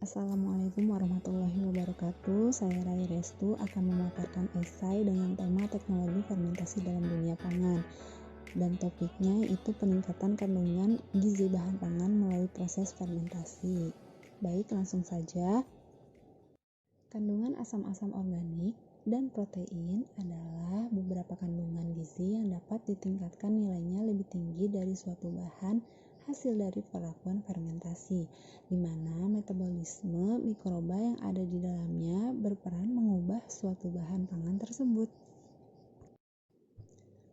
Assalamualaikum warahmatullahi wabarakatuh. Saya Rai Restu akan memaparkan esai dengan tema teknologi fermentasi dalam dunia pangan. Dan topiknya itu peningkatan kandungan gizi bahan pangan melalui proses fermentasi. Baik, langsung saja. Kandungan asam-asam organik dan protein adalah beberapa kandungan gizi yang dapat ditingkatkan nilainya lebih tinggi dari suatu bahan hasil dari perlakuan fermentasi, di mana metabolisme mikroba yang ada di dalamnya berperan mengubah suatu bahan pangan tersebut.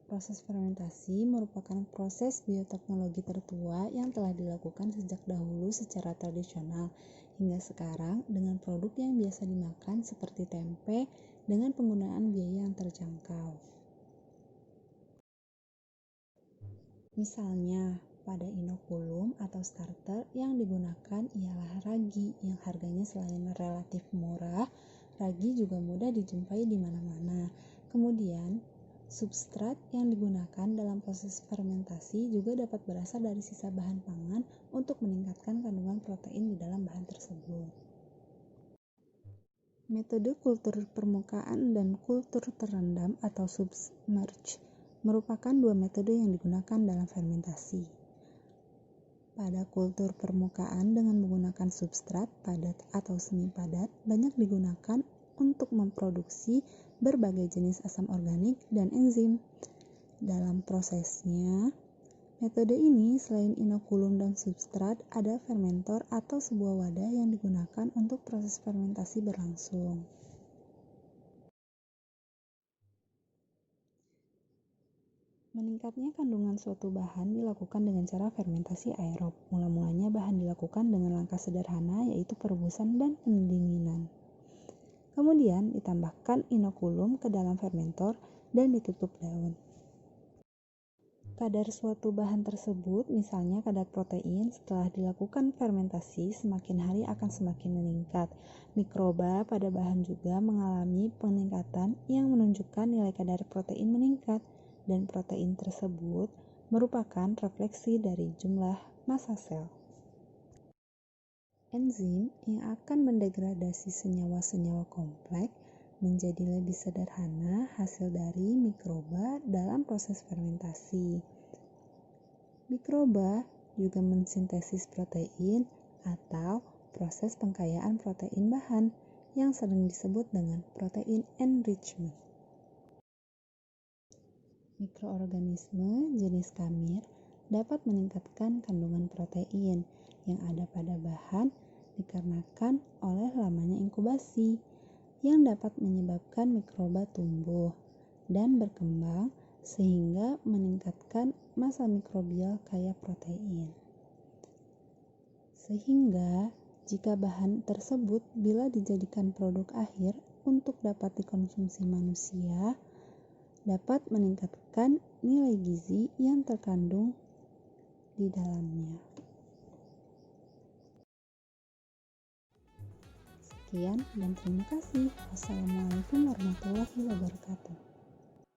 Proses fermentasi merupakan proses bioteknologi tertua yang telah dilakukan sejak dahulu secara tradisional hingga sekarang dengan produk yang biasa dimakan seperti tempe dengan penggunaan biaya yang terjangkau. Misalnya, pada inokulum atau starter yang digunakan ialah ragi yang harganya selain relatif murah, ragi juga mudah dijumpai di mana-mana. Kemudian, substrat yang digunakan dalam proses fermentasi juga dapat berasal dari sisa bahan pangan untuk meningkatkan kandungan protein di dalam bahan tersebut. Metode kultur permukaan dan kultur terendam atau submerge merupakan dua metode yang digunakan dalam fermentasi. Pada kultur permukaan dengan menggunakan substrat padat atau semi padat banyak digunakan untuk memproduksi berbagai jenis asam organik dan enzim. Dalam prosesnya, metode ini selain inokulum dan substrat, ada fermentor atau sebuah wadah yang digunakan untuk proses fermentasi berlangsung. Meningkatnya kandungan suatu bahan dilakukan dengan cara fermentasi aerob. Mula-mulanya bahan dilakukan dengan langkah sederhana yaitu perebusan dan pendinginan. Kemudian ditambahkan inokulum ke dalam fermentor dan ditutup daun. Kadar suatu bahan tersebut, misalnya kadar protein, setelah dilakukan fermentasi semakin hari akan semakin meningkat. Mikroba pada bahan juga mengalami peningkatan yang menunjukkan nilai kadar protein meningkat. Dan protein tersebut merupakan refleksi dari jumlah massa sel. Enzim yang akan mendegradasi senyawa-senyawa kompleks menjadi lebih sederhana hasil dari mikroba dalam proses fermentasi. Mikroba juga mensintesis protein atau proses pengkayaan protein bahan yang sering disebut dengan protein enrichment. Mikroorganisme jenis kamir dapat meningkatkan kandungan protein yang ada pada bahan dikarenakan oleh lamanya inkubasi yang dapat menyebabkan mikroba tumbuh dan berkembang sehingga meningkatkan massa mikrobial kaya protein. Sehingga jika bahan tersebut bila dijadikan produk akhir untuk dapat dikonsumsi manusia, dapat meningkatkan nilai gizi yang terkandung di dalamnya. Sekian dan terima kasih. Wassalamualaikum warahmatullahi wabarakatuh.